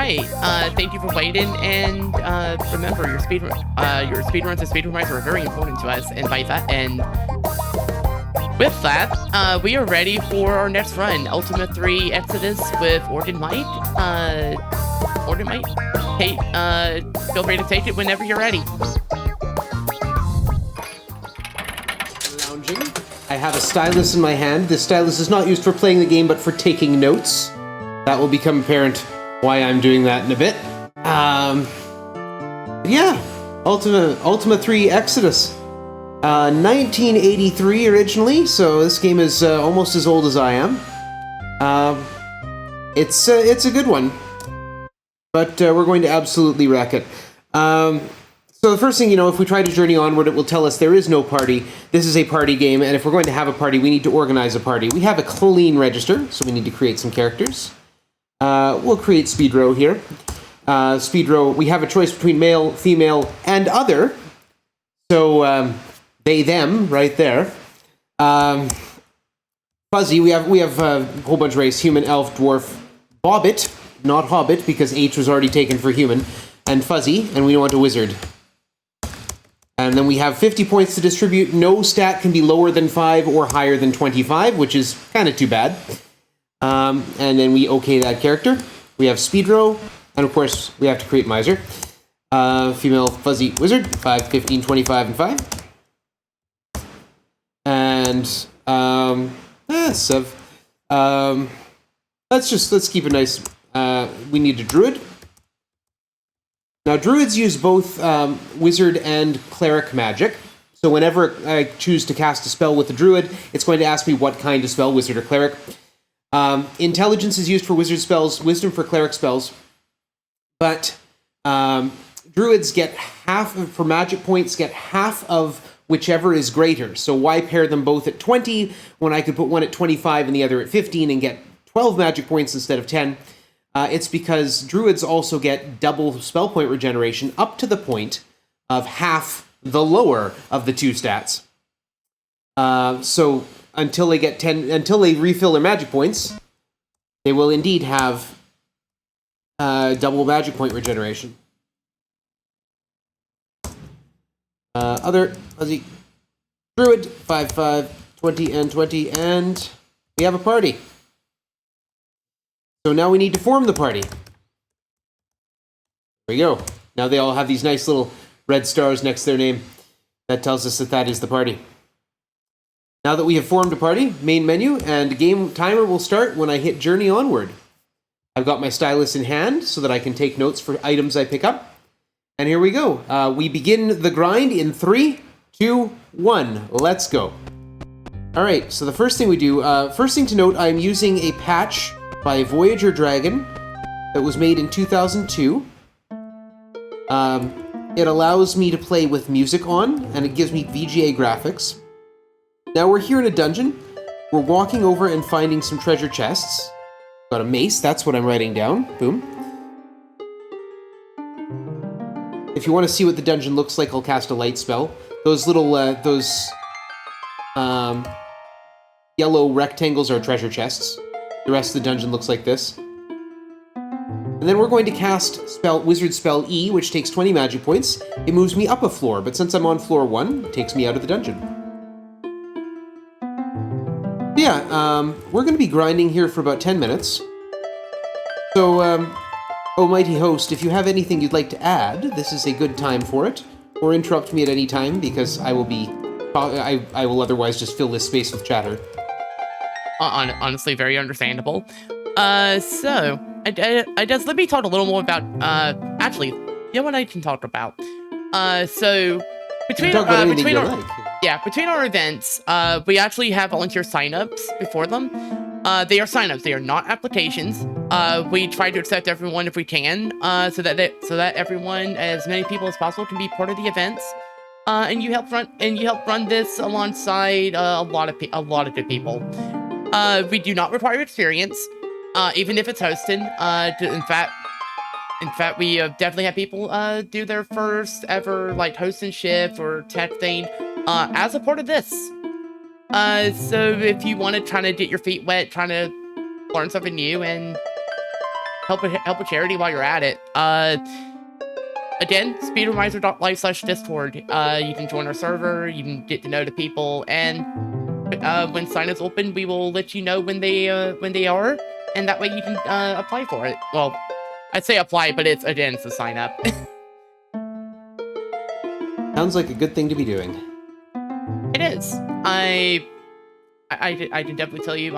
right. Thank you for waiting, and remember, your speedruns and Speedromizer are very important to us, and with that, we are ready for our next run, Ultima III Exodus with organMike. organMike, Kate, feel free to take it whenever you're ready. Lounging. I have a stylus in my hand. This stylus is not used for playing the game, but for taking notes. That will become apparent why I'm doing that in a bit. Yeah, Ultima III Exodus. 1983 originally, so this game is almost as old as I am. It's a good one, but we're going to absolutely wreck it. So the first thing, if we try to journey onward, it will tell us there is no party. This is a party game, and if we're going to have a party, we need to organize a party. We have a clean register, so we need to create some characters. We'll create Speedro here. Speedro, we have a choice between male, female, and other. So, they, them, right there. Fuzzy, we have a whole bunch of race, human, elf, dwarf, bobbit, not hobbit, because H was already taken for human, and fuzzy, and we want a wizard. And then we have 50 points to distribute. No stat can be lower than 5 or higher than 25, which is kind of too bad. And then we okay that character. We have Speedro, and of course, we have to create Miser. Female fuzzy wizard, 5, 15, 25, and 5. And, Sev. Let's keep it nice. We need a druid. Now, druids use both wizard and cleric magic. So whenever I choose to cast a spell with a druid, it's going to ask me what kind of spell, wizard or cleric. Intelligence is used for wizard spells, wisdom for cleric spells. But druids get for magic points, get half of whichever is greater. So why pair them both at 20 when I could put one at 25 and the other at 15 and get 12 magic points instead of 10? It's because druids also get double spell point regeneration up to the point of half the lower of the two stats. So until they refill their magic points, they will indeed have double magic point regeneration. Other fuzzy druid, 5, 5, 20, and 20, and we have a party. So now we need to form the party. There we go. Now they all have these nice little red stars next to their name. That tells us that that is the party. Now that we have formed a party, main menu, and game timer will start when I hit Journey Onward. I've got my stylus in hand so that I can take notes for items I pick up. And here we go. We begin the grind in 3, 2, 1. Let's go. All right, so the first thing we do, first thing to note, I'm using a patch by Voyager Dragon that was made in 2002. It allows me to play with music on, and it gives me VGA graphics. Now we're here in a dungeon. We're walking over and finding some treasure chests. Got a mace, that's what I'm writing down. Boom. If you want to see what the dungeon looks like, I'll cast a light spell. Those little, yellow rectangles are treasure chests. The rest of the dungeon looks like this. And then we're going to cast wizard spell E, which takes 20 magic points. It moves me up a floor, but since I'm on floor 1, it takes me out of the dungeon. Yeah, we're going to be grinding here for about 10 minutes. So, Almighty Host, if you have anything you'd like to add, this is a good time for it. Or interrupt me at any time, because I will otherwise just fill this space with chatter. Honestly, very understandable. So, let me talk a little more about, actually, you know what I can talk about? So, between our events, we actually have volunteer signups before them. They are signups, they are not applications. We try to accept everyone if we can, so that everyone, as many people as possible, can be part of the events. And you help run this alongside a lot of good people. We do not require experience, even if it's hosted. In fact, we definitely have people do their first ever hosting shift or tech thing as a part of this. So if you want to try to get your feet wet, trying to learn something new and help a charity while you're at it. Again, speedromizer.live/discord. You can join our server. You can get to know the people, and when sign-ups open, we will let you know when they are, and that way you can apply for it. Well, I'd say apply, but it's a sign up. Sounds like a good thing to be doing. It is. I can definitely tell you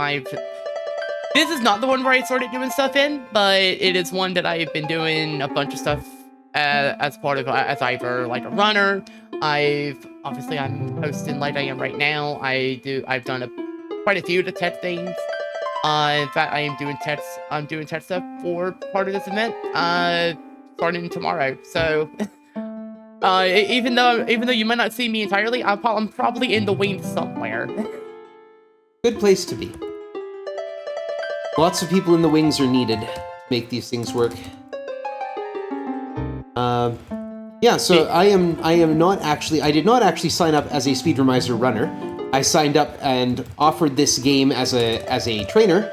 this is not the one where I started doing stuff in, but it is one that I've been doing a bunch of stuff as part of, as either like a runner. I'm hosting like I am right now. I've done quite a few of the tech things. In fact, I'm doing tech stuff for part of this event, starting tomorrow. So, even though you might not see me entirely, I'm probably in the wings somewhere. Good place to be. Lots of people in the wings are needed to make these things work. Yeah, so I did not actually sign up as a Speedromizer runner. I signed up and offered this game as a trainer,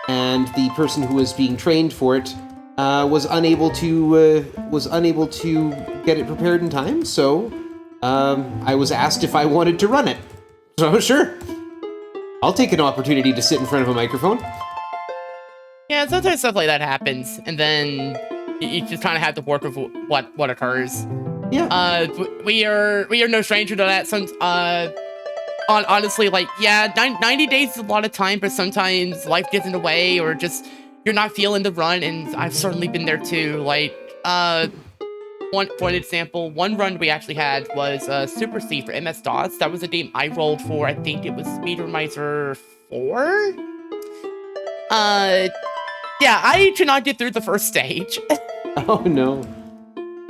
and the person who was being trained for it was unable to get it prepared in time. So I was asked if I wanted to run it. So sure, I'll take an opportunity to sit in front of a microphone. Yeah, sometimes stuff like that happens, and then you just kind of have to work with what occurs. Yeah. We are no stranger to that. Honestly, like, yeah, 90 days is a lot of time, but sometimes life gets in the way, or just you're not feeling the run, and I've certainly been there too. Like, one example, one run we actually had was Super C for MS-DOS. That was a game I rolled for. I think it was Speedromizer 4. Yeah, I did not get through the first stage. Oh no.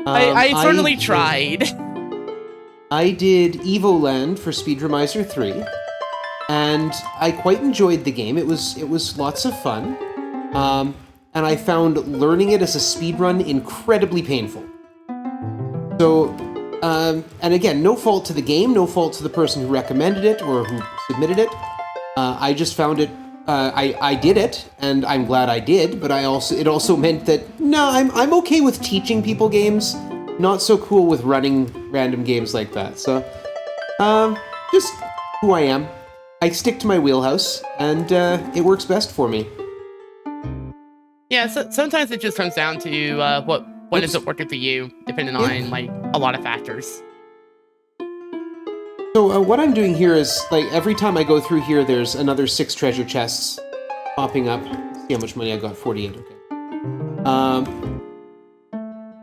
I certainly tried. I did Evoland for Speedromizer 3, and I quite enjoyed the game. It was lots of fun, and I found learning it as a speedrun incredibly painful. So, and again, no fault to the game, no fault to the person who recommended it or who submitted it. I just found it. I did it, and I'm glad I did. But it also meant that no, I'm okay with teaching people games. Not so cool with running random games like that. So, just who I am. I stick to my wheelhouse, and it works best for me. Yeah, so sometimes it just comes down to what ends up working for you, depending on like a lot of factors. So what I'm doing here is, like, every time I go through here, there's another 6 treasure chests popping up. Let's see how much money I got. 48. Okay.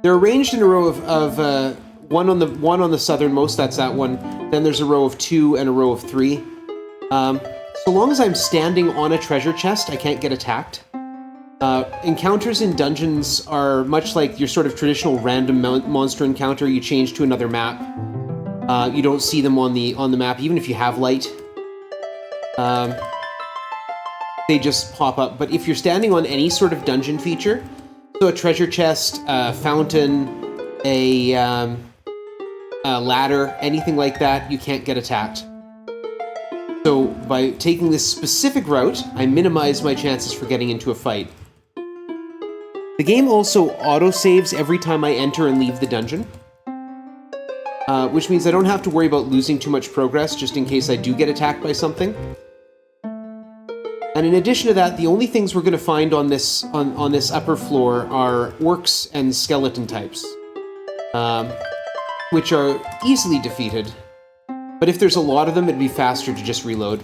They're arranged in a row of one on the southernmost. That's that one. Then there's a row of 2 and a row of 3. So long as I'm standing on a treasure chest, I can't get attacked. Encounters in dungeons are much like your sort of traditional random monster encounter. You change to another map. You don't see them on the map, even if you have light. They just pop up. But if you're standing on any sort of dungeon feature, so a treasure chest, a fountain, a ladder, anything like that, you can't get attacked. So by taking this specific route, I minimize my chances for getting into a fight. The game also auto-saves every time I enter and leave the dungeon. Which means I don't have to worry about losing too much progress just in case I do get attacked by something. And in addition to that, the only things we're going to find on this upper floor are orcs and skeleton types, which are easily defeated. But if there's a lot of them, it'd be faster to just reload.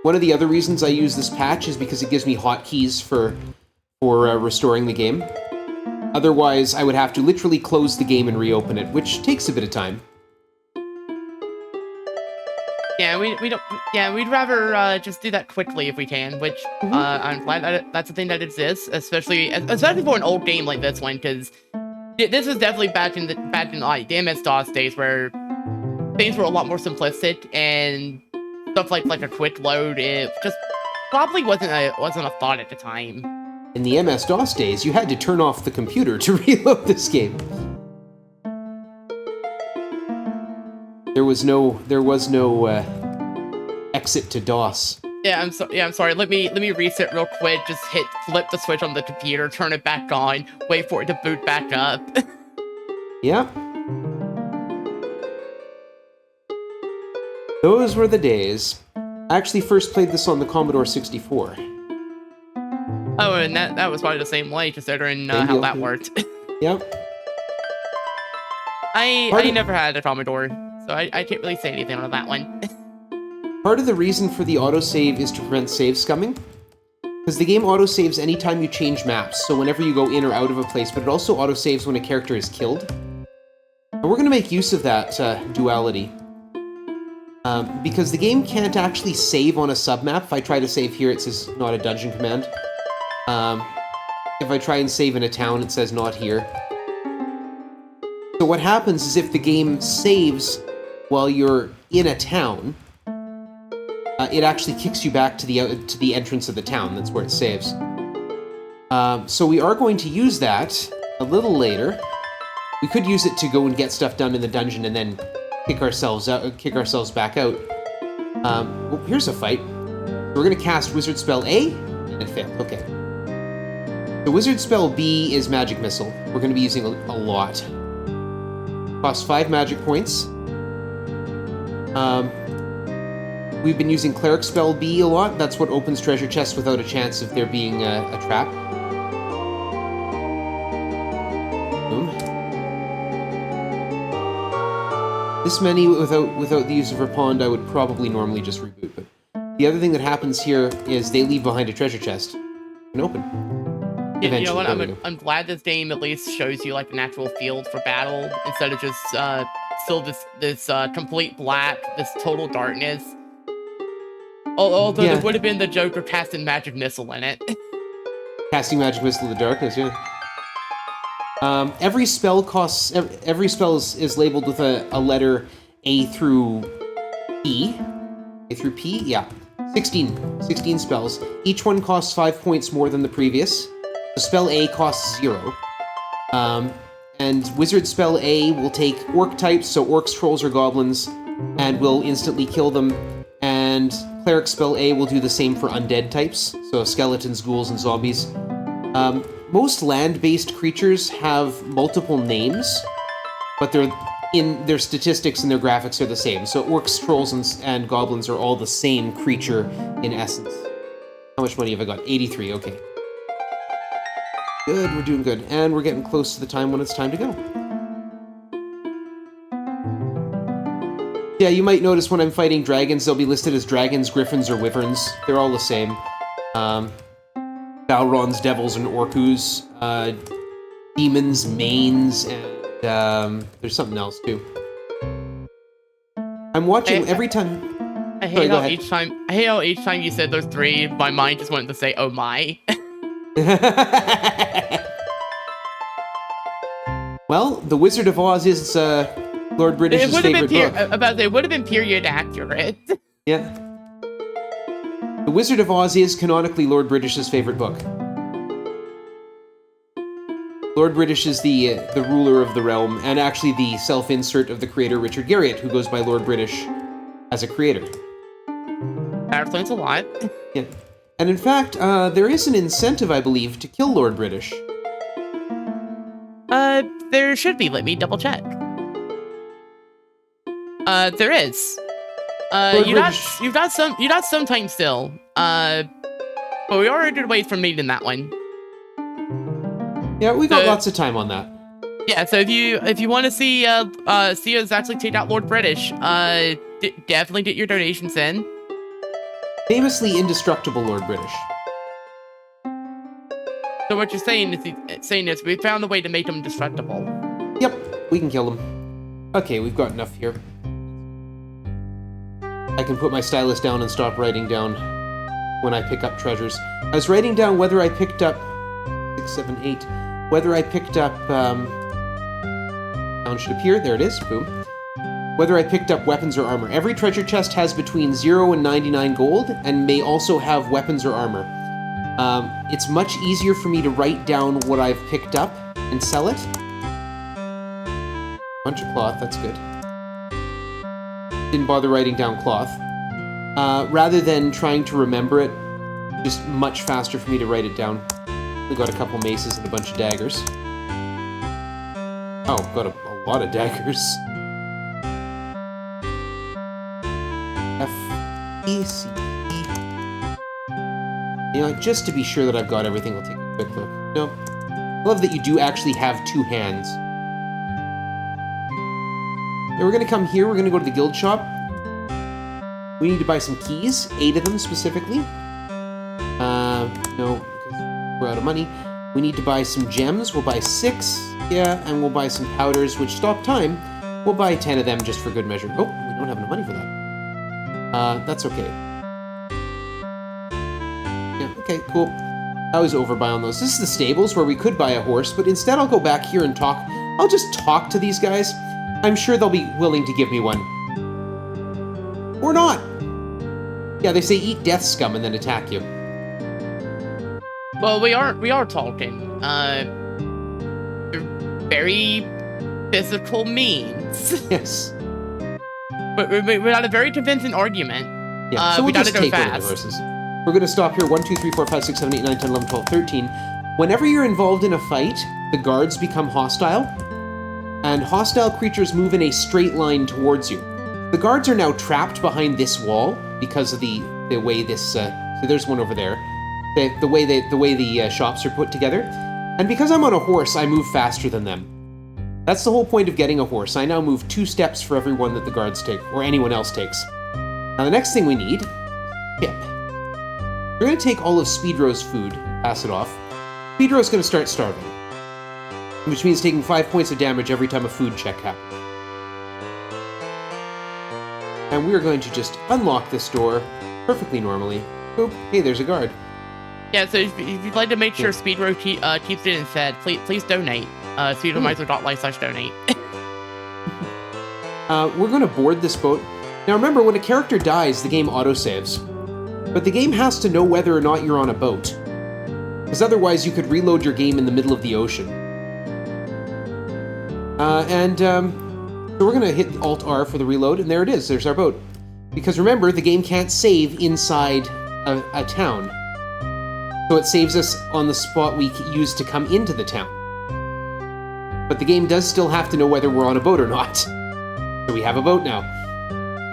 One of the other reasons I use this patch is because it gives me hotkeys for restoring the game. Otherwise, I would have to literally close the game and reopen it, which takes a bit of time. Yeah, we don't. Yeah, we'd rather just do that quickly if we can. Which I'm glad that that's a thing that exists, especially for an old game like this one, because this is definitely back in like the MS-DOS days where things were a lot more simplistic and stuff like a quick load. It just probably wasn't a thought at the time. In the MS-DOS days, you had to turn off the computer to reload this game. There was no exit to DOS. I'm sorry. Let me reset real quick. Just flip the switch on the computer, turn it back on, wait for it to boot back up. Yep. Those were the days. I actually first played this on the Commodore 64. Oh, and that was probably the same way, considering Same how deal, that yeah. worked. Yep. I never had a Commodore, so I can't really say anything on that one. Part of the reason for the autosave is to prevent save scumming. Because the game autosaves anytime you change maps, so whenever you go in or out of a place, but it also autosaves when a character is killed. And we're going to make use of that duality. Because the game can't actually save on a submap. If I try to save here, it says not a dungeon command. If I try and save in a town, it says not here. So what happens is if the game saves while you're in a town, it actually kicks you back to the entrance of the town. That's where it saves. So we are going to use that a little later. We could use it to go and get stuff done in the dungeon and then kick ourselves back out. Oh, here's a fight. We're going to cast Wizard Spell A, and it failed. Okay. The Wizard Spell B is Magic Missile. We're going to be using a lot. Costs 5 magic points. We've been using Cleric Spell B a lot. That's what opens treasure chests without a chance of there being a trap. Boom. This many without the use of Repond, I would probably normally just reboot. But the other thing that happens here is they leave behind a treasure chest. And open. You know what? I'm glad this game at least shows you like an actual field for battle instead of just still this complete black, this total darkness. Although there would have been the Joker casting Magic Missile in it. Casting Magic Missile in the darkness, yeah. Every spell is labeled with a letter A through E. A through P? Yeah. 16 spells. Each one costs 5 points more than the previous. The spell A costs 0. And Wizard Spell A will take orc types, so orcs, trolls, or goblins, and will instantly kill them. And Cleric Spell A will do the same for undead types, so skeletons, ghouls, and zombies. Most land-based creatures have multiple names, but their statistics and their graphics are the same. So orcs, trolls, and goblins are all the same creature in essence. How much money have I got? 83, okay. Good, we're doing good. And we're getting close to the time when it's time to go. Yeah, you might notice when I'm fighting dragons, they'll be listed as dragons, griffins, or wyverns. They're all the same. Balrons, devils, and orcus. Demons, mains, and there's something else too. I'm watching every time. I hate how each time you said those three, my mind just wanted to say, "Oh my." Well, The Wizard of Oz is Lord British's favorite book. It would have been period accurate. Yeah. The Wizard of Oz is canonically Lord British's favorite book. Lord British is the ruler of the realm, and actually the self-insert of the creator Richard Garriott, who goes by Lord British as a creator. That explains a lot. Yeah. And in fact, there is an incentive, I believe, to kill Lord British. There should be. Let me double check. There is. You got some time still. But we already did away from meeting that one. Yeah, we got lots of time on that. Yeah, so if you want to see us actually take out Lord British, definitely get your donations in. Famously indestructible Lord British. So what you're saying is we found a way to make him indestructible. Yep, we can kill him. Okay, we've got enough here. I can put my stylus down and stop writing down when I pick up treasures. I was writing down whether I picked up 6, 7, 8. Whether I picked up down should appear. There it is. Boom. Whether I picked up weapons or armor. Every treasure chest has between 0 and 99 gold, and may also have weapons or armor. It's much easier for me to write down what I've picked up and sell it. Bunch of cloth, that's good. Didn't bother writing down cloth. rather than trying to remember it. Just much faster for me to write it down. We got a couple maces and a bunch of daggers. Oh, got a lot of daggers. F, E, C, E. You know, just to be sure that I've got everything, I'll take a quick look. No. I love that you do actually have two hands. Now we're going to come here. We're going to go to the guild shop. We need to buy some keys, 8 of them specifically. No, because we're out of money. We need to buy some gems. We'll buy 6, yeah, and we'll buy some powders, which stop time. We'll buy 10 of them just for good measure. Oh, we don't have enough money for that. That's okay. Yeah, okay, cool. I was overbuy on those. This is the stables where we could buy a horse, but instead I'll go back here and talk. I'll just talk to these guys. I'm sure they'll be willing to give me one. Or not. Yeah, they say eat death scum and then attack you. Well, we are talking. Very physical means. Yes. But we had a very convincing argument. Yeah, so we we'll gotta just go take over the fast. horses. We're going to stop here. 1, 2, 3, 4, 5, 6, 7, 8, 9, 10, 11, 12, 13. Whenever you're involved in a fight, the guards become hostile. And hostile creatures move in a straight line towards you. The guards are now trapped behind this wall because of the way this... so there's one over there. The way the shops are put together. And because I'm on a horse, I move faster than them. That's the whole point of getting a horse. I now move 2 steps for every one that the guards take, or anyone else takes. Now the next thing we need... Chip. We're going to take all of Speedro's food, pass it off. Speedro's going to start starving. Which means taking 5 points of damage every time a food check happens. And we're going to just unlock this door perfectly normally. Boop. Hey, there's a guard. Yeah, so if you'd like to make sure Speedro keeps it fed, please donate. Speedromizer.life/donate. We're going to board this boat. Now remember, when a character dies, the game autosaves. But the game has to know whether or not you're on a boat. Because otherwise you could reload your game in the middle of the ocean. So we're going to hit Alt-R for the reload, and there it is. There's our boat. Because remember, the game can't save inside a town. So it saves us on the spot we use to come into the town. But the game does still have to know whether we're on a boat or not. So we have a boat now.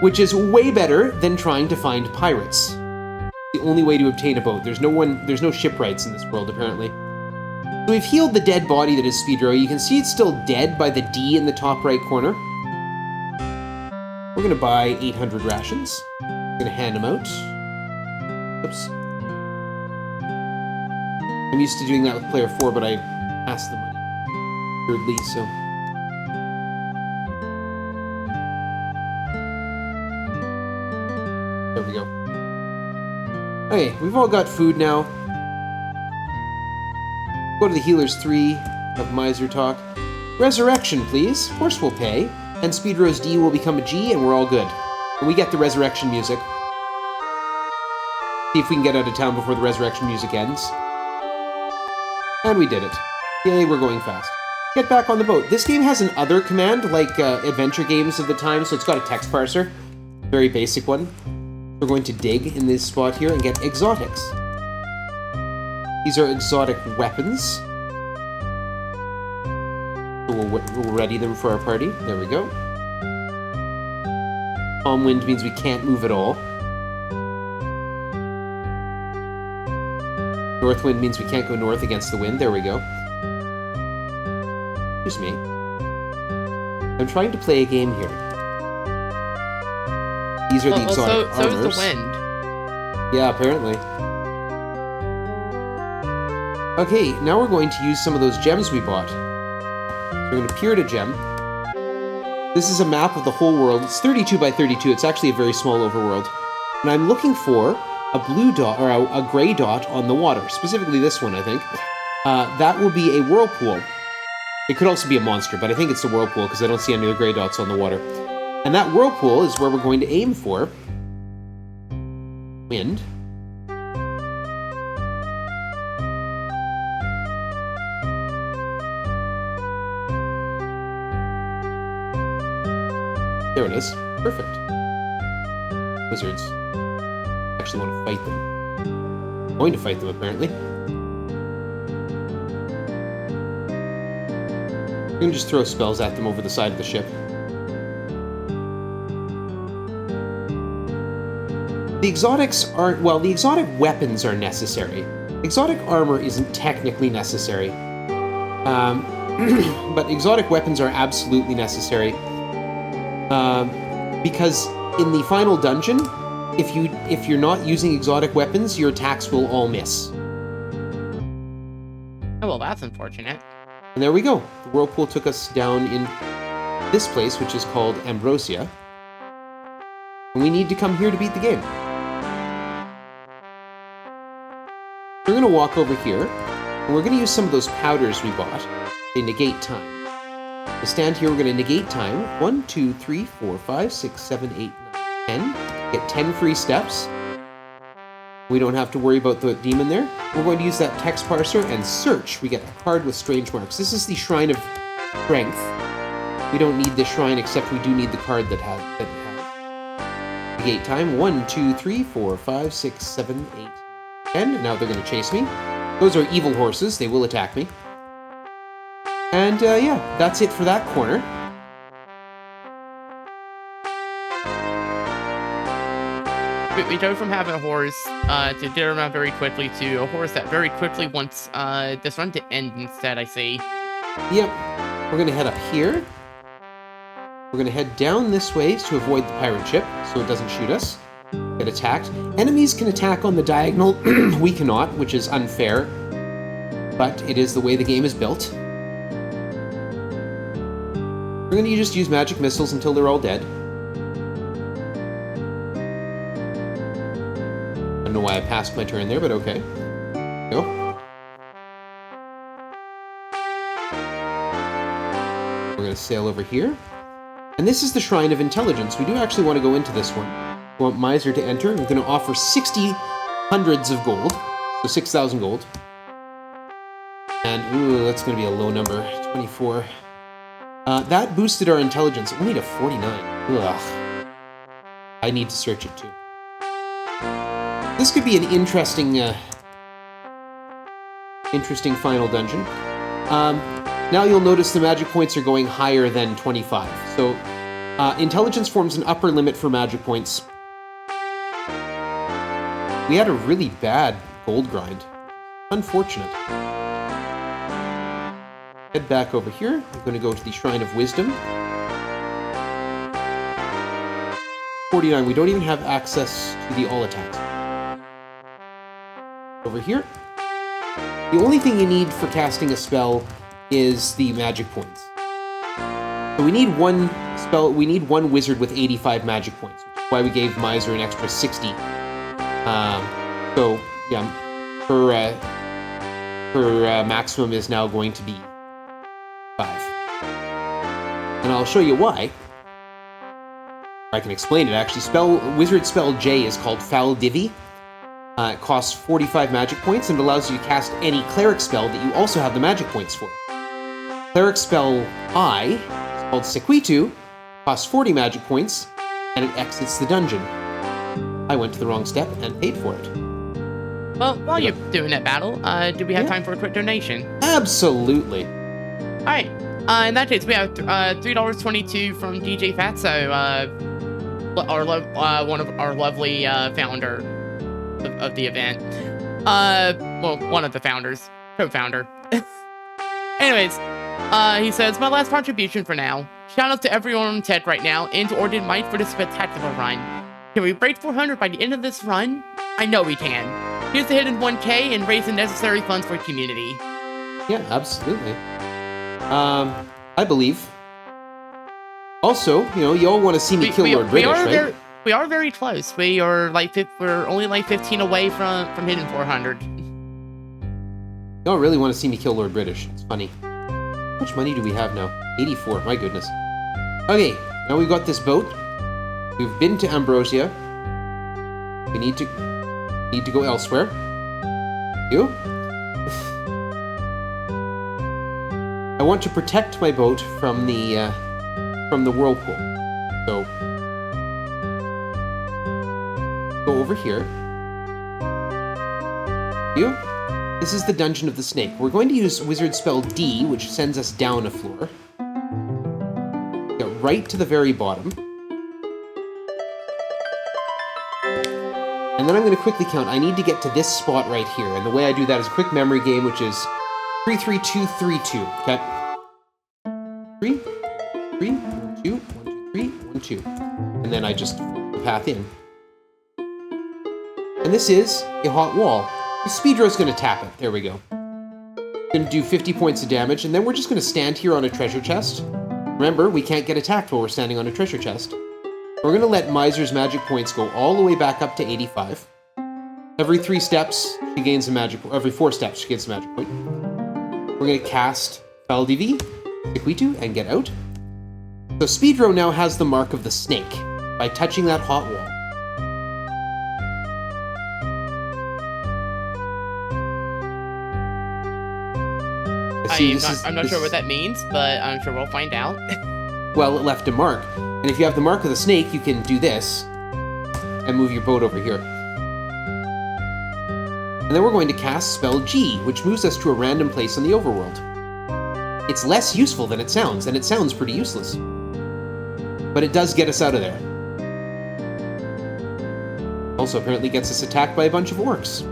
Which is way better than trying to find pirates. The only way to obtain a boat. There's no shipwrights in this world, apparently. So we've healed the dead body that is Speedro. You can see it's still dead by the D in the top right corner. We're going to buy 800 rations. I'm going to hand them out. Oops. I'm used to doing that with player 4, but I passed the money. Thirdly, so... There we go. Okay, we've all got food now. Go to the Healers 3 of Miser Talk. Resurrection, please. Horse will pay. And Speedro's D will become a G, and we're all good. And we get the resurrection music. See if we can get out of town before the resurrection music ends. And we did it. Yay, we're going fast. Get back on the boat. This game has an other command, like adventure games of the time, so it's got a text parser. Very basic one. We're going to dig in this spot here and get exotics. These are exotic weapons. So we'll ready them for our party. There we go. Calm wind means we can't move at all. North wind means we can't go north against the wind. There we go. Excuse me. I'm trying to play a game here. These are the exotic armors. So is the wind. Yeah, apparently. Okay, now we're going to use some of those gems we bought. So we're going to peer to gem. This is a map of the whole world. It's 32 by 32. It's actually a very small overworld. And I'm looking for a blue dot, or a gray dot on the water. Specifically this one, I think. That will be a whirlpool. It could also be a monster, but I think it's the whirlpool because I don't see any other gray dots on the water. And that whirlpool is where we're going to aim for. Wind. There it is. Perfect. Wizards. actually want to fight them. I'm going to fight them, apparently. I'm going to just throw spells at them over the side of the ship. The exotics aren't... Well, the exotic weapons are necessary. Exotic armor isn't technically necessary. But exotic weapons are absolutely necessary. Because in the final dungeon, if you're not using exotic weapons, your attacks will all miss. Oh, well, that's unfortunate. And there we go. The whirlpool took us down in this place, which is called Ambrosia. And we need to come here to beat the game. We're going to walk over here, and we're going to use some of those powders we bought. They negate time. To stand here, we're going to negate time. 1, 2, 3, 4, 5, 6, 7, 8, 9, 10. Get 10 free steps. We don't have to worry about the demon there. We're going to use that text parser and search. We get a card with strange marks. This is the Shrine of Strength. We don't need this shrine, except we do need the card that has it. Negate time. 1, 2, 3, 4, 5, 6, 7, 8, 10. Now they're going to chase me. Those are evil horses. They will attack me. And yeah, that's it for that corner. We go from having a horse to get around very quickly to a horse that very quickly wants this run to end instead, I see. Yep. We're going to head up here. We're going to head down this way to avoid the pirate ship so it doesn't shoot us. Get attacked. Enemies can attack on the diagonal. We cannot, which is unfair. But it is the way the game is built. We're going to just use magic missiles until they're all dead. I don't know why I passed my turn there, but okay. Go. We're going to sail over here. And this is the Shrine of Intelligence. We do actually want to go into this one. We want Miser to enter. We're going to offer 60 hundreds of gold. So 6,000 gold. And, ooh, that's going to be a low number. 24. That boosted our intelligence only to 49. Ugh. I need to search it too. This could be an interesting, interesting final dungeon. Now you'll notice the magic points are going higher than 25. So, intelligence forms an upper limit for magic points. We had a really bad gold grind. Unfortunate. Head back over here. I'm going to go to the Shrine of Wisdom. 49. We don't even have access to the all attacks. Over here. The only thing you need for casting a spell is the magic points. So we need one spell. We need one wizard with 85 magic points, which is why we gave Miser an extra 60. So yeah, her maximum is now going to be 5. And I'll show you why. I can explain it actually. Wizard spell J is called Foul Divvy. It costs 45 magic points and allows you to cast any cleric spell that you also have the magic points for. Cleric spell I is called Sequitu, costs 40 magic points, and it exits the dungeon. I went to the wrong step and paid for it. Well, while you're doing that battle, do we have time for a quick donation? Absolutely. Alright, in that case, we have $3.22 from DJ Fatso, one of our lovely founder of the event. Well, one of the founders, co-founder. Anyways, he says, my last contribution for now. Shout out to everyone on tech right now and to organMike for this spectacular run. Can we break 400 by the end of this run? I know we can. Here's the hidden 1K and raise the necessary funds for community. Yeah, absolutely. I believe. Also, you know, you all want to see me kill Lord British, right? We are very close. We're only like 15 away from hitting 400. You all really want to see me kill Lord British. It's funny. How much money do we have now? 84. My goodness. Okay, now we've got this boat. We've been to Ambrosia. We need to go elsewhere. You? I want to protect my boat from the whirlpool. So go over here. You? This is the Dungeon of the Snake. We're going to use wizard spell D, which sends us down a floor. Get right to the very bottom. And then I'm going to quickly count. I need to get to this spot right here. And the way I do that is a quick memory game, which is 3, 3, 2, 3, 2. Okay? 3, 3, 1, 2, 1, 2, 3, 1, 2. And then I just the path in. And this is a hot wall. The Speedro's going to tap it. There we go. Going to do 50 points of damage, and then we're just going to stand here on a treasure chest. Remember, we can't get attacked while we're standing on a treasure chest. We're going to let Miser's magic points go all the way back up to 85. Every 3 steps, she gains a magic point. Every 4 steps, she gets a magic point. We're going to cast Faldivi, Sequitu, and get out. So Speedro now has the mark of the snake by touching that hot wall. I'm not sure what that means, but I'm sure we'll find out. Well, it left a mark. And if you have the mark of the snake, you can do this and move your boat over here. And then we're going to cast spell G, which moves us to a random place in the overworld. It's less useful than it sounds, and it sounds pretty useless. But it does get us out of there. Also apparently gets us attacked by a bunch of orcs.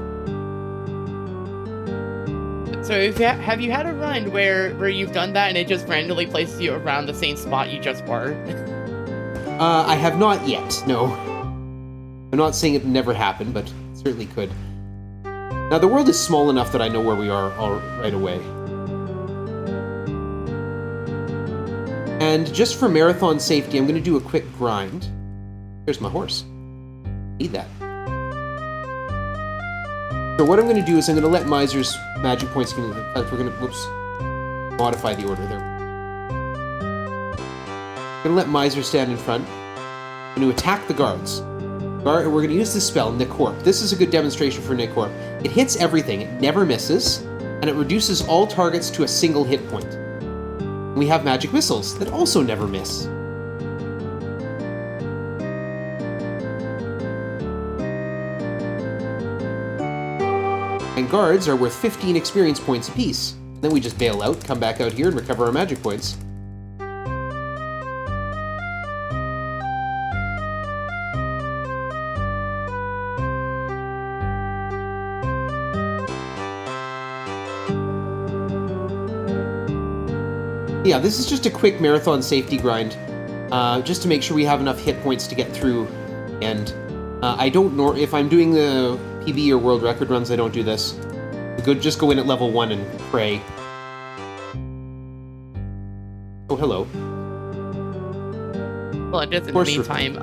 So have you had a run where you've done that and it just randomly places you around the same spot you just were? I have not yet, no. I'm not saying it never happened, but it certainly could. Now, the world is small enough that I know where we are all right away. And just for marathon safety, I'm going to do a quick grind. Here's my horse. Need that. So what I'm going to do is I'm going to let Miser's magic points... We're going to... Whoops. Modify the order there. I'm going to let Miser stand in front. I'm going to attack the guards. We're going to use the spell, Nicorp. This is a good demonstration for Nicorp. It hits everything, it never misses, and it reduces all targets to a single hit point. And we have magic missiles that also never miss. And guards are worth 15 experience points apiece. Then we just bail out, come back out here, and recover our magic points. Yeah, this is just a quick marathon safety grind, just to make sure we have enough hit points to get through. And I don't know if I'm doing the PB or world record runs. I don't do this. Just go in at level 1 and pray. Oh, hello. Well, just in the meantime,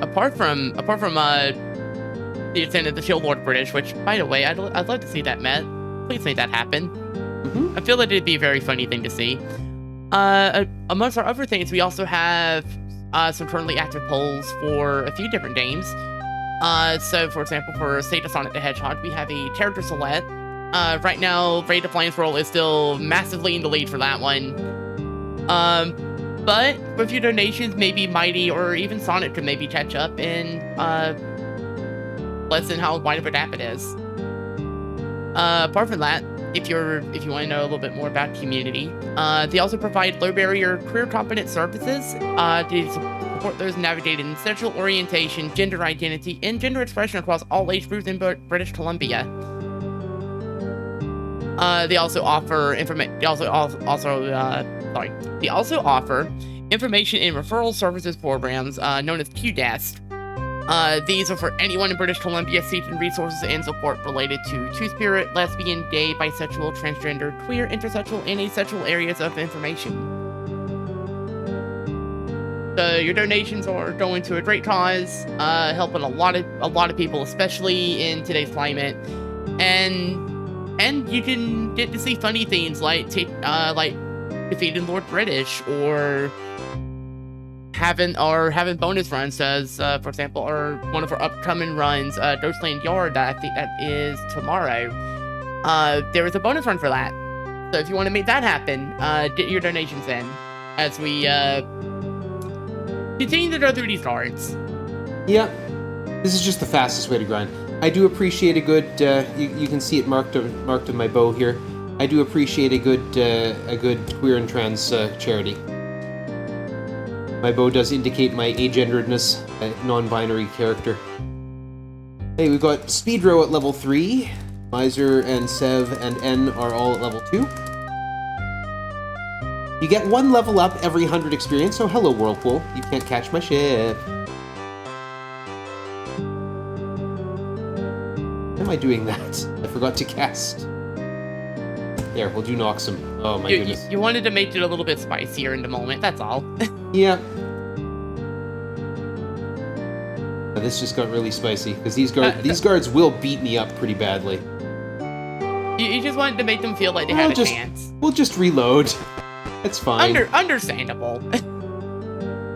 apart from the ascent of the Shield Lord British, which, by the way, I'd love to see that met. Please make that happen. Mm-hmm. I feel that it'd be a very funny thing to see. Amongst our other things, we also have some currently active polls for a few different games. So, for example, for State of Sonic the Hedgehog, we have a character select. Right now, Raid of Flames Roll is still massively in the lead for that one. But with a few donations, maybe Mighty or even Sonic could maybe catch up and lessen how wide of a gap it is. Apart from that, if you want to know a little bit more about QMUNITY, they also provide low barrier career competent services to support those navigating sexual orientation, gender identity, and gender expression across all age groups in British Columbia. They also offer information and referral services programs known as QDesk. These are for anyone in British Columbia seeking resources and support related to two-spirit, lesbian, gay, bisexual, transgender, queer, intersexual, and asexual areas of information. So your donations are going to a great cause, helping a lot of people, especially in today's climate, and you can get to see funny things like defeating Lord British or having bonus runs, as for example, one of our upcoming runs, Ghostland Yard, that I think that is tomorrow. There is a bonus run for that. So if you want to make that happen, get your donations in as we continue to go through these cards. Yeah, this is just the fastest way to grind. I do appreciate a good. You can see it marked on my bow here. I do appreciate a good queer and trans charity. My bow does indicate my agenderedness, non-binary character. Hey, we've got Speedro at level 3. Miser and Sev and N are all at level 2. You get 1 level up every 100 experience, so hello Whirlpool. You can't catch my ship. Why am I doing that? I forgot to cast. There, we'll do Noxum. Oh my goodness. You wanted to make it a little bit spicier in the moment, that's all. Yeah. This just got really spicy, because these guards will beat me up pretty badly. You just wanted to make them feel like they had a chance. We'll just reload. It's fine. Understandable.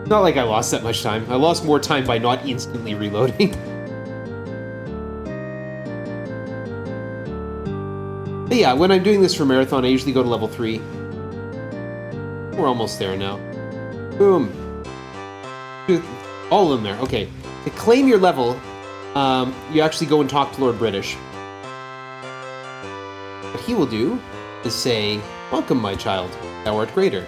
Not like I lost that much time. I lost more time by not instantly reloading. But yeah, when I'm doing this for Marathon, I usually go to level 3. We're almost there now. Boom. All of them there. Okay. To claim your level, you actually go and talk to Lord British. What he will do is say, "Welcome, my child. Thou art greater."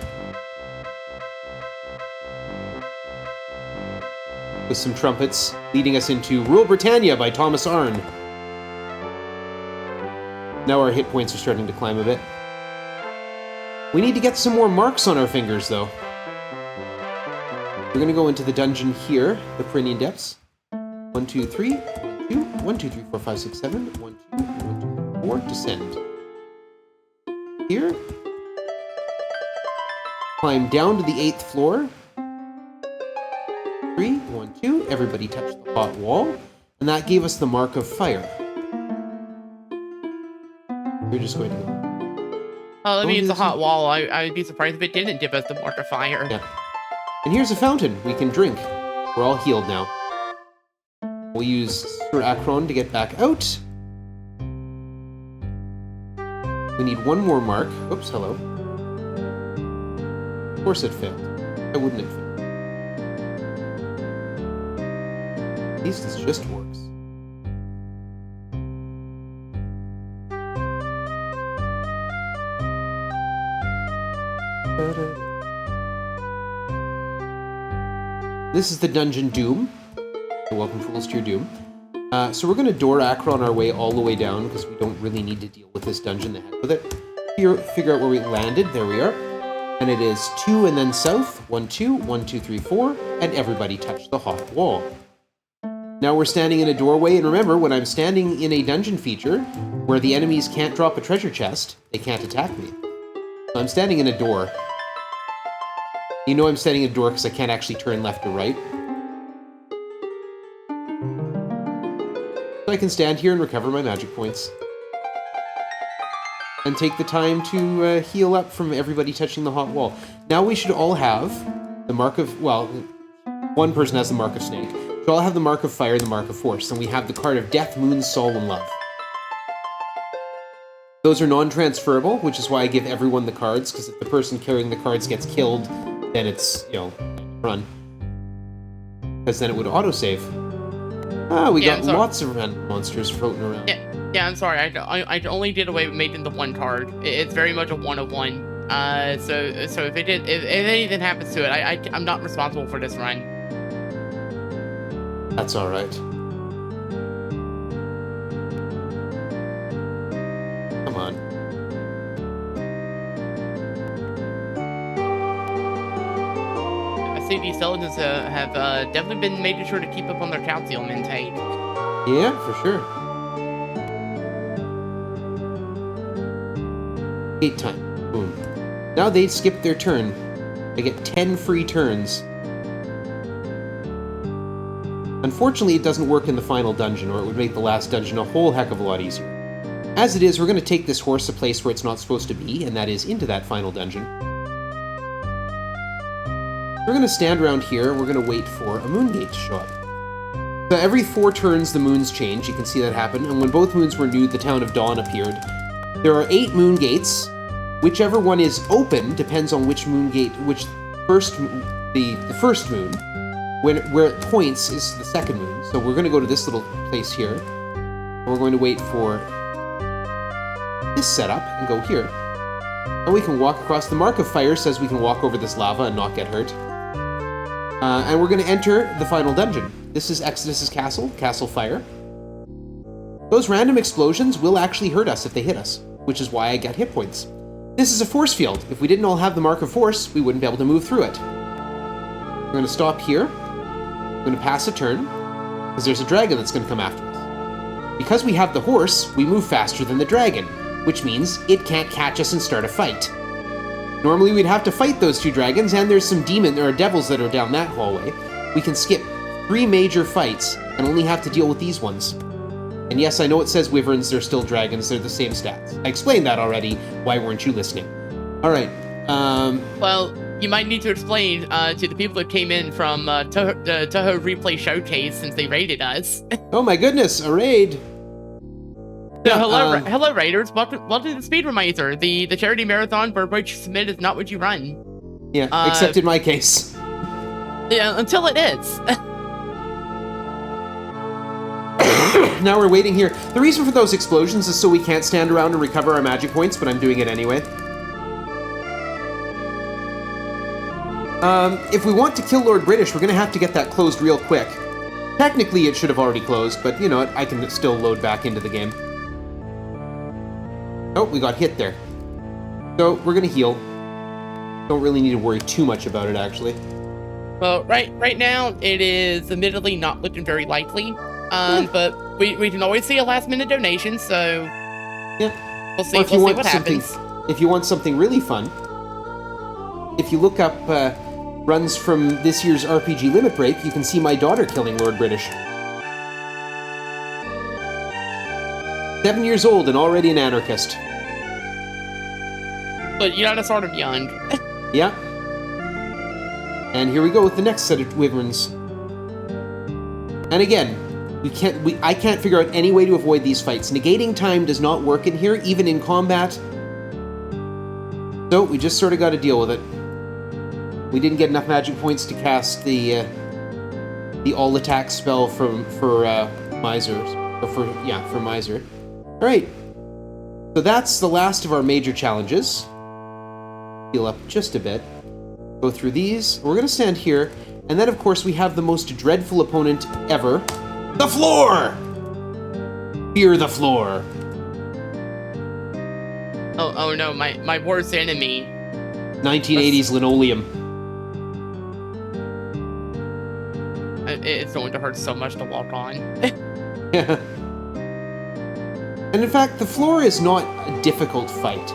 With some trumpets, leading us into Rule Britannia by Thomas Arne. Now our hit points are starting to climb a bit. We need to get some more marks on our fingers, though. We're going to go into the dungeon here, the Perennian Depths. 1, 2, 3, 1, 2, 1, 2, 3, 4, 5, 6, 7, 1, 2, 1, 2, 4, descend. Here. Climb down to the 8th floor. 3, 1, 2, everybody touch the hot wall. And that gave us the mark of fire. We're just going to go. Oh, that means the hot wall. I'd be surprised if it didn't give us the mark of fire. Yeah. And here's a fountain we can drink. We're all healed now. We'll use Sir Akron to get back out. We need 1 more mark. Oops, hello. Of course it failed. Why wouldn't it fail? At least this just works. This is the Dungeon Doom. Welcome, fools, to your doom. So we're going to door Akron our way all the way down, because we don't really need to deal with this dungeon. The heck with it. Figure out where we landed. There we are. And it is 2 and then south. 1, 2, 1, 2, 3, 4. And everybody touch the hot wall. Now we're standing in a doorway, and remember, when I'm standing in a dungeon feature, where the enemies can't drop a treasure chest, they can't attack me. So I'm standing in a door. You know I'm standing in a door because I can't actually turn left or right. So I can stand here and recover my magic points. And take the time to heal up from everybody touching the hot wall. Now we should all have the mark of, well, one person has the mark of snake. We should all have the mark of fire and the mark of force. And we have the card of death, moon, soul, and love. Those are non-transferable, which is why I give everyone the cards, because if the person carrying the cards gets killed, then it's, you know, run. Because then it would autosave. Ah, we got lots of random monsters floating around. Yeah, I'm sorry. I only did away with making the 1 card. It's very much a 1 of 1. So if anything happens to it, I'm not responsible for this run. That's all right. Come on. I see these skeletons have definitely been making sure to keep up on their calcium intake. Yeah, for sure. Gate time. Boom. Now they skip their turn. They get 10 free turns. Unfortunately, it doesn't work in the final dungeon, or it would make the last dungeon a whole heck of a lot easier. As it is, we're going to take this horse a place where it's not supposed to be, and that is into that final dungeon. We're going to stand around here, and we're going to wait for a moon gate to show up. So every 4 turns, the moons change. You can see that happen. And when both moons were new, the town of Dawn appeared. There are 8 moon gates. Whichever one is open depends on which moon gate, the first moon. Where it points is the second moon. So we're going to go to this little place here. We're going to wait for this setup and go here. And we can walk across. The Mark of Fire says we can walk over this lava and not get hurt. And we're going to enter the final dungeon. This is Exodus's castle, Castle Fire. Those random explosions will actually hurt us if they hit us, which is why I get hit points. This is a force field. If we didn't all have the Mark of Force, we wouldn't be able to move through it. We're going to stop here. We're going to pass a turn, because there's a dragon that's going to come after us. Because we have the horse, we move faster than the dragon, which means it can't catch us and start a fight. Normally we'd have to fight those two dragons, and there's some devils that are down that hallway. We can skip 3 major fights and only have to deal with these ones. And yes, I know it says wyverns, they're still dragons, they're the same stats. I explained that already, why weren't you listening? Alright, Well, you might need to explain to the people that came in from the Toho Replay Showcase since they raided us. Oh my goodness, a raid! So, hello, raiders. Welcome to the Speedromizer, the charity marathon where what you submit is not what you run. Yeah, except in my case. Yeah, until it is. Now we're waiting here. The reason for those explosions is so we can't stand around and recover our magic points, but I'm doing it anyway. If we want to kill Lord British, we're going to have to get that closed real quick. Technically, it should have already closed, but you know what? I can still load back into the game. Oh, we got hit there. So, we're going to heal. Don't really need to worry too much about it, actually. Well, right now, it is admittedly not looking very likely. But we can always see a last-minute donation, so... Yeah. We'll see what happens. If you want something really fun, if you look up runs from this year's RPG Limit Break, you can see my daughter killing Lord British. 7 years old and already an anarchist. But you're not a sort of young. Yeah. And here we go with the next set of wyverns. And again, I can't figure out any way to avoid these fights. Negating time does not work in here, even in combat. So we just sort of got to deal with it. We didn't get enough magic points to cast the all attack spell for Miser. For Miser. All right. So that's the last of our major challenges. Heal up just a bit. Go through these. We're going to stand here. And then, of course, we have the most dreadful opponent ever. The floor! Fear the floor. Oh no, my worst enemy. 1980s linoleum. It's going to hurt so much to walk on. Yeah. And in fact, the floor is not a difficult fight.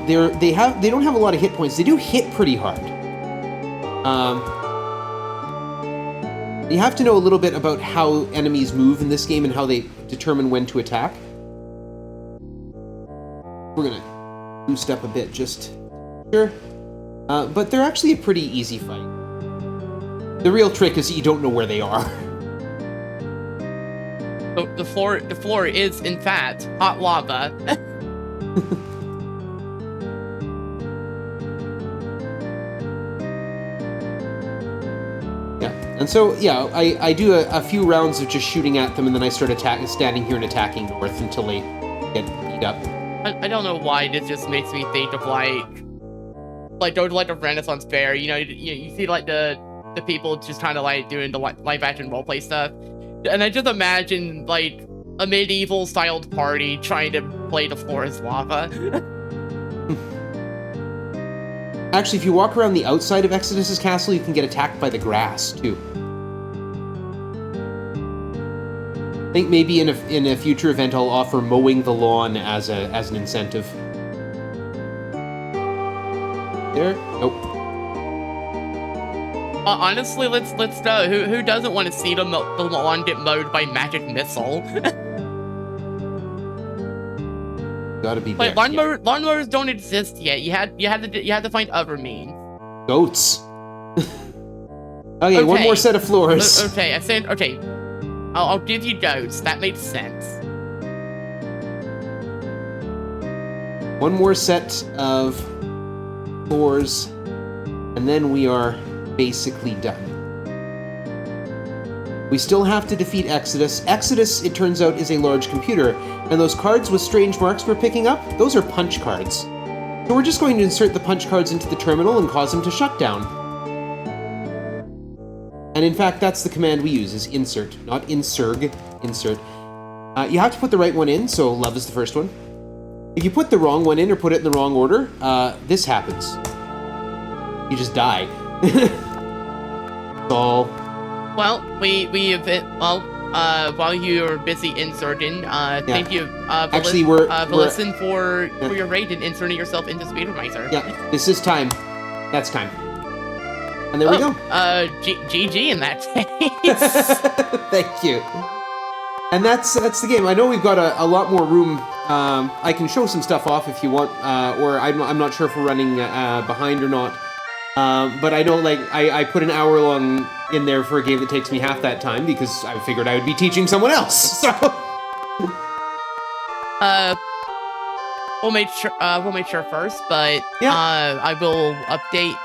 They don't have a lot of hit points. They do hit pretty hard. You have to know a little bit about how enemies move in this game and how they determine when to attack. We're gonna boost up a bit just here. But they're actually a pretty easy fight. The real trick is that you don't know where they are. So the floor is, in fact, hot lava. And so, yeah, I do a few rounds of just shooting at them, and then I start standing here and attacking north until they get beat up. I don't know why this just makes me think of go to like a Renaissance fair. You know, you see like the people just kind of like doing the live action roleplay stuff, and I just imagine like a medieval styled party trying to play the floor as lava. Actually, if you walk around the outside of Exodus's castle, you can get attacked by the grass, too. I think maybe in a future event I'll offer mowing the lawn as an incentive. There? Nope. Honestly, let's know. Who doesn't want to see the lawn get mowed by magic missile? Gotta be like there. lawnmowers don't exist yet. You had to find other means. Goats. Okay, one more set of floors. Okay, I'll give you goats. That makes sense. One more set of floors, and then we are basically done. We still have to defeat Exodus. Exodus, it turns out, is a large computer, and those cards with strange marks we're picking up, those are punch cards. So we're just going to insert the punch cards into the terminal and cause them to shut down. And in fact, that's the command we use, is insert, not insurg, insert. You have to put the right one in, so love is the first one. If you put the wrong one in or put it in the wrong order, this happens. You just die. That's all. Well, while you're busy inserting, thank you, Actually, listen for your raid and inserting yourself into Speedromizer. Yeah, this is time. That's time. And there we go. GG in that case. Thank you. And that's the game. I know we've got a lot more room. I can show some stuff off if you want, or I'm not sure if we're running behind or not. But I know, like, I put an hour long in there for a game that takes me half that time because I figured I would be teaching someone else. So we'll make sure first, but yeah. I will update.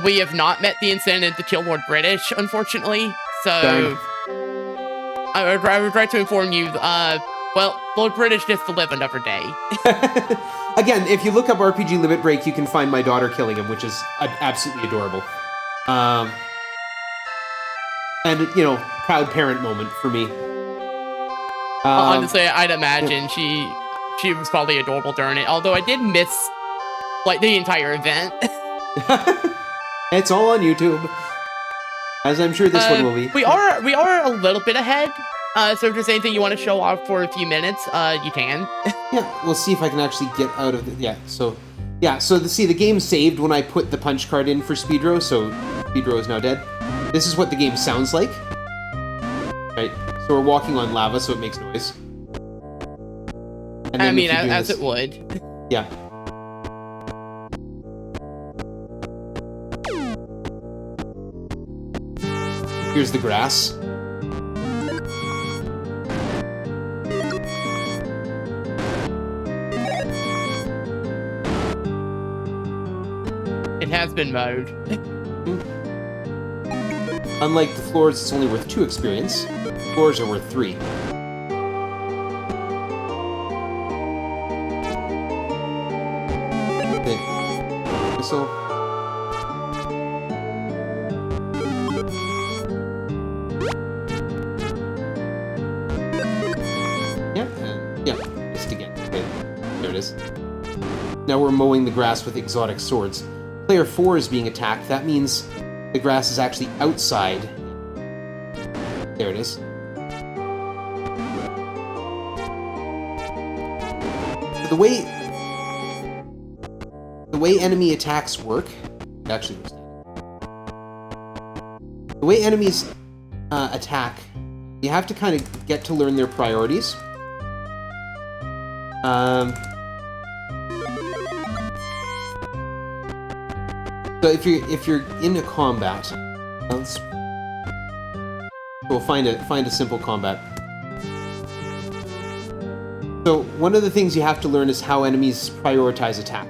We have not met the incident to kill Lord British, unfortunately. So I would try to inform you. Well, Lord British gets to live another day. Again, if you look up RPG Limit Break, you can find my daughter killing him, which is absolutely adorable. And, you know, proud parent moment for me. Honestly, I'd imagine she was probably adorable during it. Although I did miss, like, the entire event. It's all on YouTube, as I'm sure this one will be. We are a little bit ahead. So if there's anything you want to show off for a few minutes, you can. Yeah, we'll see if I can actually get out of it. So the game saved when I put the punch card in for Speedro, so Speedro is now dead. This is what the game sounds like. Right, so we're walking on lava, so it makes noise. And I mean, as it would. Yeah. Here's the grass. It has been mowed. Unlike the floors, it's only worth 2 experience. Floors are worth 3. Okay. Whistle. Yeah, just again. Okay, there it is. Now we're mowing the grass with exotic swords. Player 4 is being attacked. That means the grass is actually outside. There it is. So the way enemy attacks work, actually, the way enemies attack, you have to kind of get to learn their priorities. So if you're in a combat, we'll find a simple combat. So one of the things you have to learn is how enemies prioritize attack.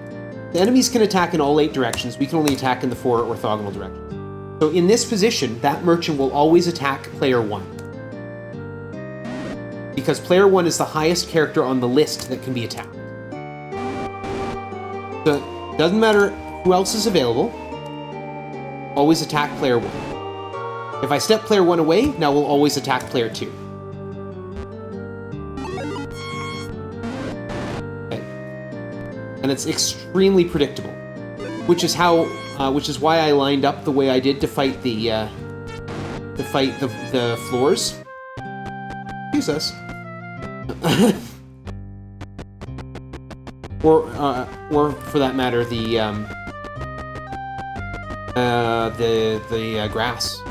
The enemies can attack in all 8 directions. We can only attack in the 4 orthogonal directions. So in this position, that merchant will always attack player 1. Because player 1 is the highest character on the list that can be attacked. So it doesn't matter who else is available. Always attack player 1. If I step player 1 away, now we'll always attack player 2. Okay. And it's extremely predictable, which is why I lined up the way I did to fight the floors. Excuse us. or for that matter, the grass.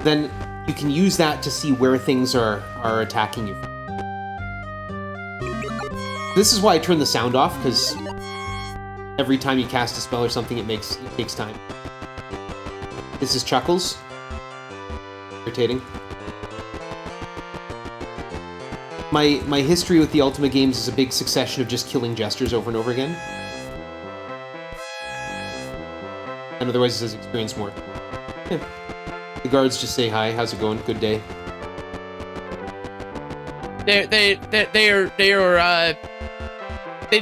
Then you can use that to see where things are attacking you. This is why I turn the sound off, because every time you cast a spell or something, it takes time. This is Chuckles. Irritating. My history with the Ultima games is a big succession of just killing jesters over and over again. And otherwise it says experience more. Yeah. The guards just say hi. How's it going? Good day. They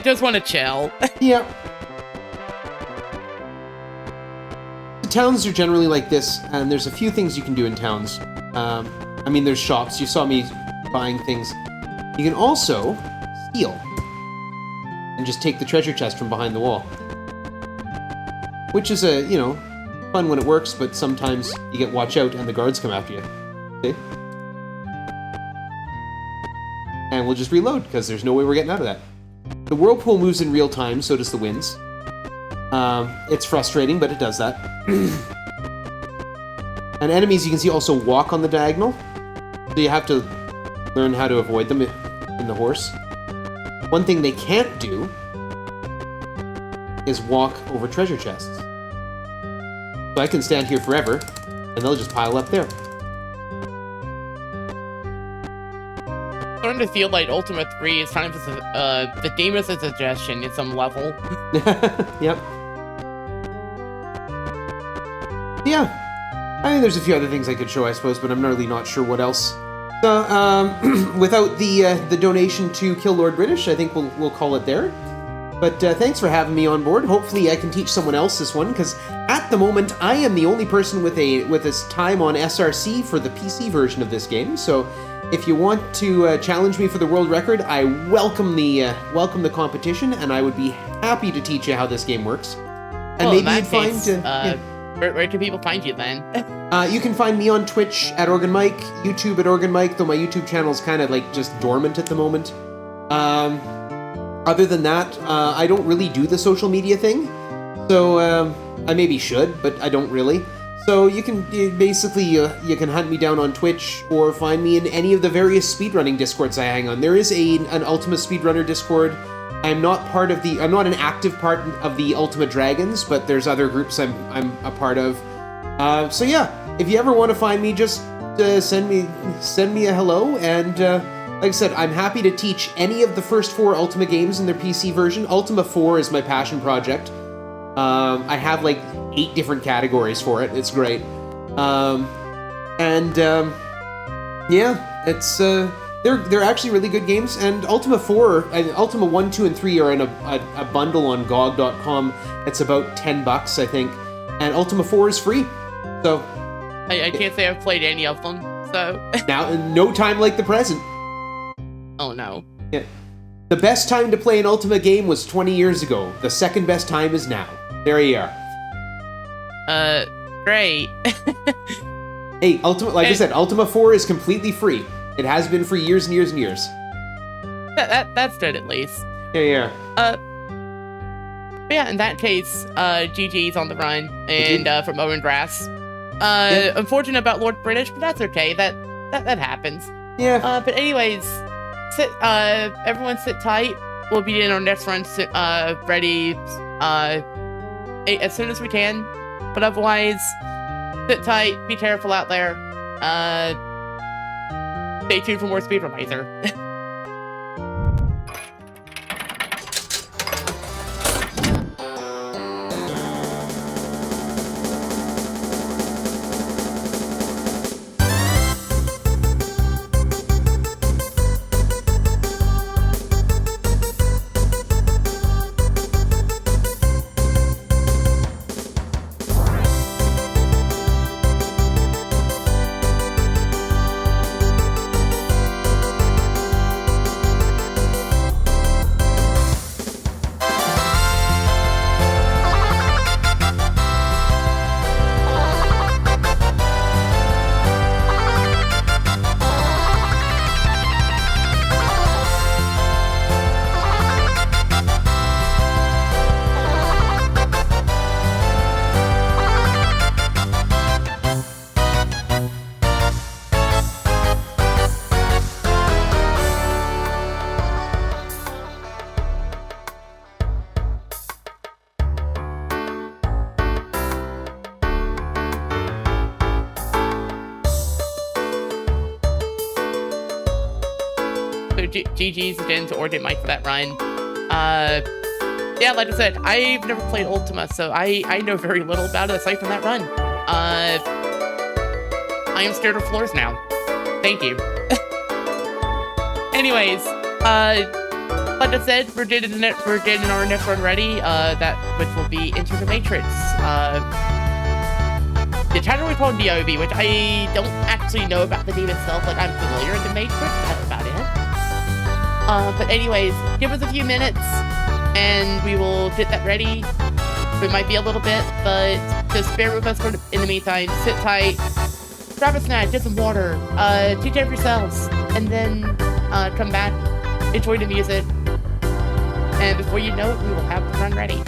just want to chill. Yeah. The towns are generally like this, and there's a few things you can do in towns. I mean, there's shops. You saw me buying things. You can also steal and just take the treasure chest from behind the wall, which is fun when it works, but sometimes you get watch out and the guards come after you. Okay? And we'll just reload because there's no way we're getting out of that. The whirlpool moves in real time, so does the winds. It's frustrating, but it does that. And enemies, you can see, also walk on the diagonal. So you have to learn how to avoid them in the horse. One thing they can't do is walk over treasure chests. So I can stand here forever, and they'll just pile up there. I'm starting to feel like Ultima 3 is kind of the theme is a suggestion in some level. Yep. Yeah. I mean, there's a few other things I could show, I suppose, but I'm really not sure what else. So, without the donation to Kill Lord British, I think we'll call it there. But thanks for having me on board. Hopefully I can teach someone else this one, because at the moment I am the only person with this time on SRC for the PC version of this game. So if you want to challenge me for the world record, I welcome the competition, and I would be happy to teach you how this game works. And maybe you'd find... Where can people find you then? You can find me on Twitch at organMike, YouTube at organMike, though my YouTube channel is kind of like just dormant at the moment. Other than that, I don't really do the social media thing, so I maybe should, but I don't really. So you can you can hunt me down on Twitch or find me in any of the various speedrunning discords I hang on. There is an Ultima speedrunner discord. I'm not an active part of the Ultima Dragons, but there's other groups I'm a part of. So yeah, if you ever want to find me, just send me a hello, and like I said, I'm happy to teach any of the first 4 Ultima games in their PC version. Ultima 4 is my passion project. I have like 8 different categories for it. It's great. Yeah, it's they're actually really good games. And Ultima 4, Ultima 1, 2, and 3 are in a bundle on GOG.com. It's about $10, I think. And Ultima 4 is free. So I can't say I've played any of them. So now, no time like the present. Oh no. Yeah. The best time to play an Ultima game was 20 years ago. The second best time is now. There you are. Great. Hey, I said, Ultima 4 is completely free. It has been for years and years and years. That's good at least. Yeah. But yeah, in that case, GG's on the run, and from Owen Grass. Unfortunate about Lord British, but that's okay. That happens. Yeah. But anyways, everyone sit tight. We'll be in our next run ready as soon as we can. But otherwise, sit tight, be careful out there. Stay tuned for more Speedromizer. GG's again to organMike for that run. Yeah, like I said, I've never played Ultima, so I know very little about it aside from that run. I am scared of floors now. Thank you. Anyways, like I said, we're getting our next run ready, which will be Into the Matrix. The title we called DOB, which I don't actually know about the game itself. Like, I'm familiar with the Matrix, that's about it. But anyways, give us a few minutes, and we will get that ready. It might be a little bit, but just bear with us in the meantime. Sit tight, grab a snack, get some water, take care of yourselves, and then come back, enjoy the music, and before you know it, we will have the run ready.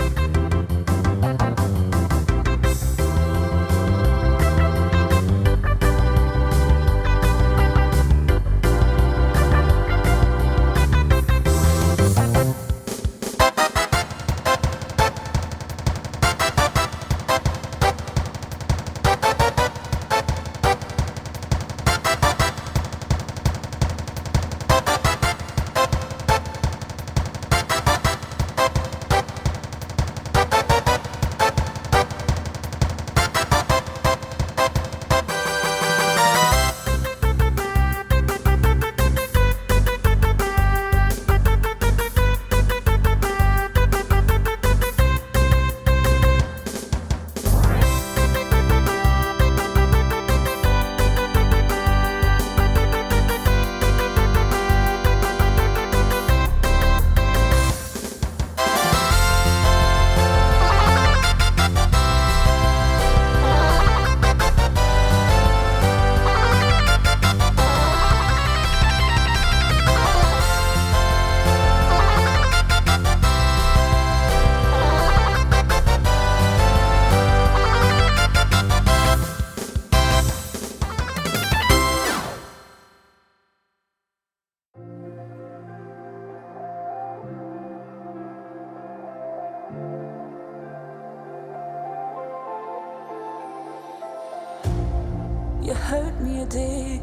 You hurt me, you did,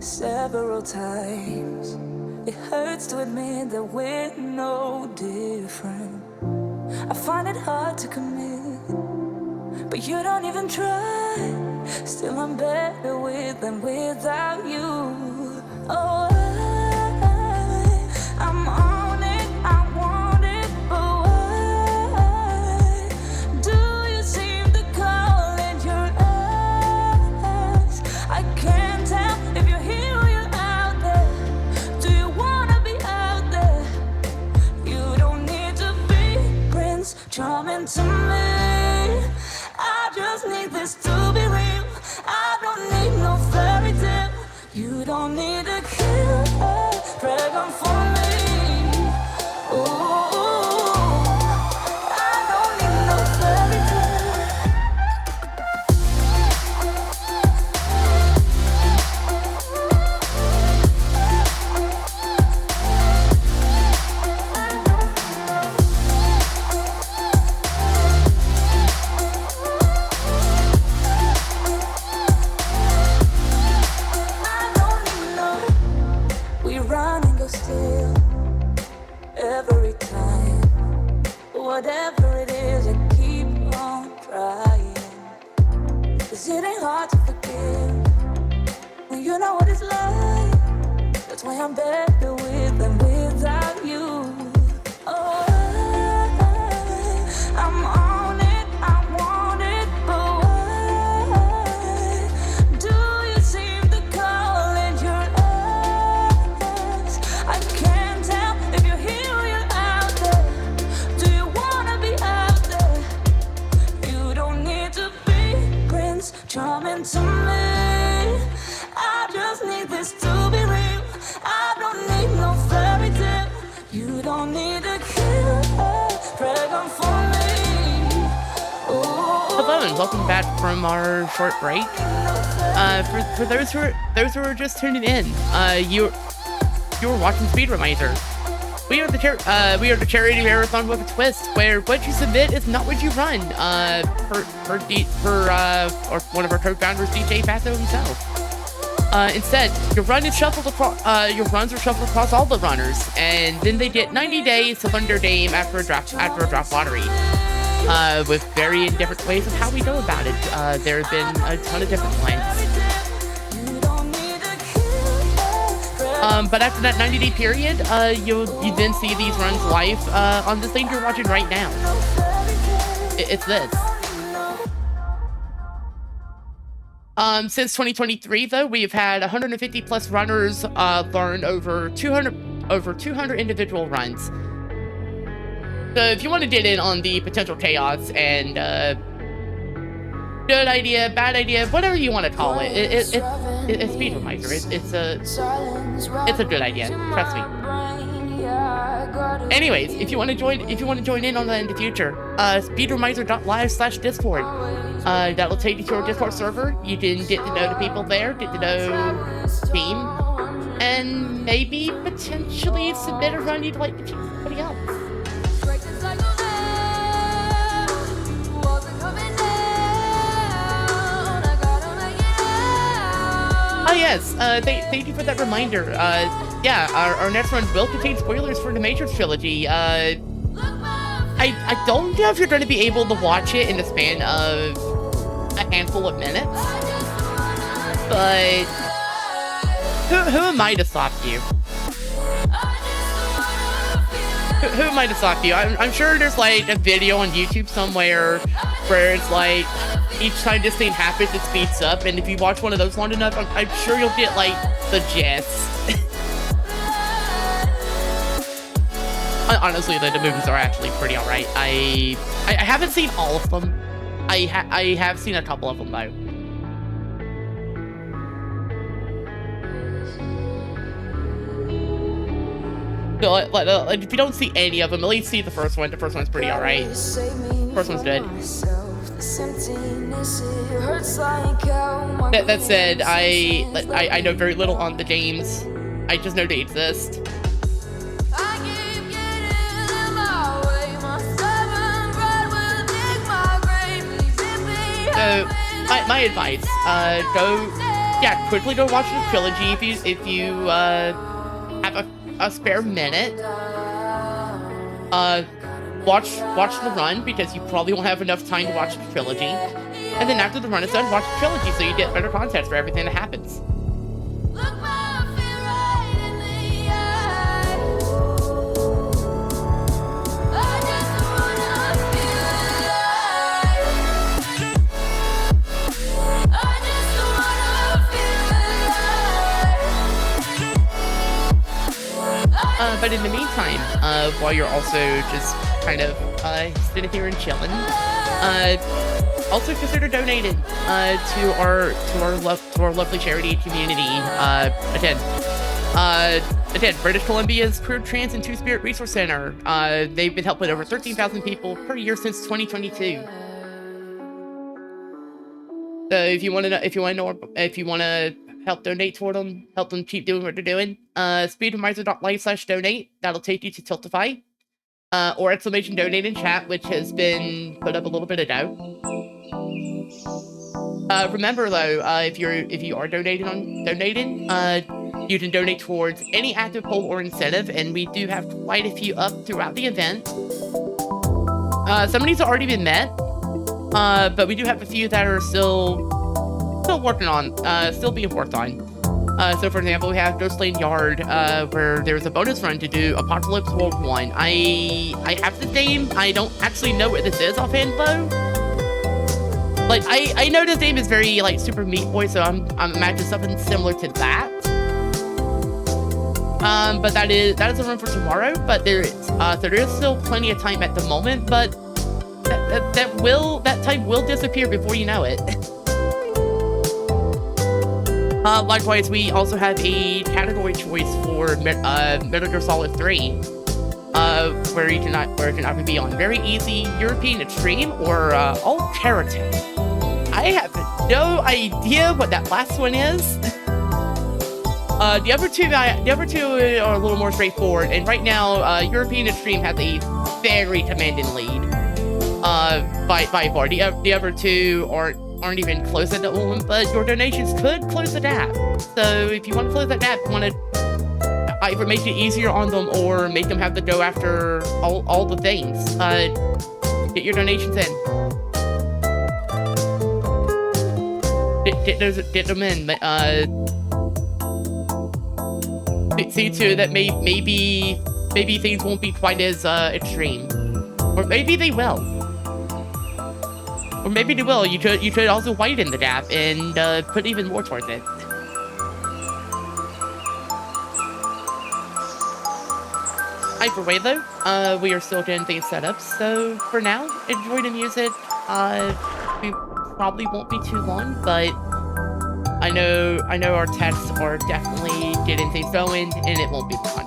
several times. It hurts to admit that we're no different. I find it hard to commit, but you don't even try. Still, I'm better with than without you. Oh, I'm on it, I want it, but why do you seem to call in your eyes? I can't tell if you're here or you're out there. Do you wanna be out there? You don't need to be Prince Charming to me. I just need this to be real. I don't need no fairy tale. You don't need to kill a dragon for me. Ooh, I don't need no fairy tale. We run and go still every time. Whatever it is, I keep on trying. 'Cause it ain't hard to forgive when you know what it's like. That's why I'm better with than without you. Oh, I'm on it, I want it, but why do you seem to call in your eyes? I can't tell if you're here or you're out there. Do you wanna be out there? You don't need to be Prince Charming to me. I just need this to be real. I don't need no fairy tale. You don't need to kill a dragon for me. Ooh, Hello and welcome back from our short break. For those who are just tuning in, you were watching Speedromizer. We are the charity marathon with a twist, where what you submit is not what you run. Or one of our co-founders, DJ Fatho himself. Instead, your runs are shuffled across all the runners, and then they get 90 days to learn their game after a draft lottery. With varying different ways of how we go about it. There have been a ton of different ones. But after that 90-day period, you then see these runs live on this thing you're watching right now. It's this. Since 2023, though, we've had 150 plus runners learn over 200 individual runs. So if you want to get in on the potential chaos and good idea, bad idea, whatever you want to call it, it's Speedromizer. It's a good idea. Trust me. Anyways, if you want to join in on that in the future, speedromizer.live/discord. That'll take you to our Discord server. You can get to know the people there, get to know the team, and maybe potentially submit a run you'd like to choose somebody else. Oh yes, thank you for that reminder. Yeah, our next run will contain spoilers for the Matrix trilogy. I don't know if you're going to be able to watch it in the span of a handful of minutes, but who am I to stop you? Who am I to stop you? I'm sure there's like a video on YouTube somewhere where it's like each time this thing happens, it speeds up, and if you watch one of those long enough, I'm sure you'll get like the gist. Honestly, the movies are actually pretty alright. I haven't seen all of them. I have seen a couple of them though. So, if you don't see any of them, at least see the first one. The first one's pretty alright. First one's good. That said, I know very little on the games. I just know they exist. So, my advice, quickly go watch the trilogy if you have a spare minute. Watch the run, because you probably won't have enough time to watch the trilogy. And then after the run is done, watch the trilogy so you get better context for everything that happens. But in the meantime, while you're also just kind of sitting here and chilling, also consider donating to our lovely charity QMUNITY. Again, British Columbia's Queer, Trans, and Two-Spirit Resource Center. They've been helping over 13,000 people per year since 2022. So if you want to help donate toward them, help them keep doing what they're doing, speedromizer.live/donate. That'll take you to Tiltify, or exclamation donate in chat, which has been put up a little bit ago. Remember though, if you are donating, you can donate towards any active poll or incentive, and we do have quite a few up throughout the event. Some of these have already been met, but we do have a few that are still working on, still being worked on. So for example, we have Ghostland Yard, where there's a bonus run to do Apocalypse World 1. I have the name. I don't actually know what this is offhand though. Like, I know this game is very like Super Meat Boy, so I'm imagining something similar to that. But that is a run for tomorrow. But there is still plenty of time at the moment. But that time will disappear before you know it. Likewise, we also have a category choice for Metal Gear Solid 3, where you can either be on very easy, European extreme, or all character. I have no idea what that last one is. The other two are a little more straightforward, and right now, European extreme has a very commanding lead. By far, the other two aren't even close at that moment, but your donations could close the gap. So if you want to close that gap, you want to either make it easier on them or make them have to go after all the things. Get your donations in. Get them in. see to that maybe things won't be quite as extreme, or maybe they will. Or maybe they will. You could also widen the gap and put even more towards it. Either way, though, we are still getting things set up. So for now, enjoy the music. We probably won't be too long, but I know our techs are definitely getting things going, and it won't be fun.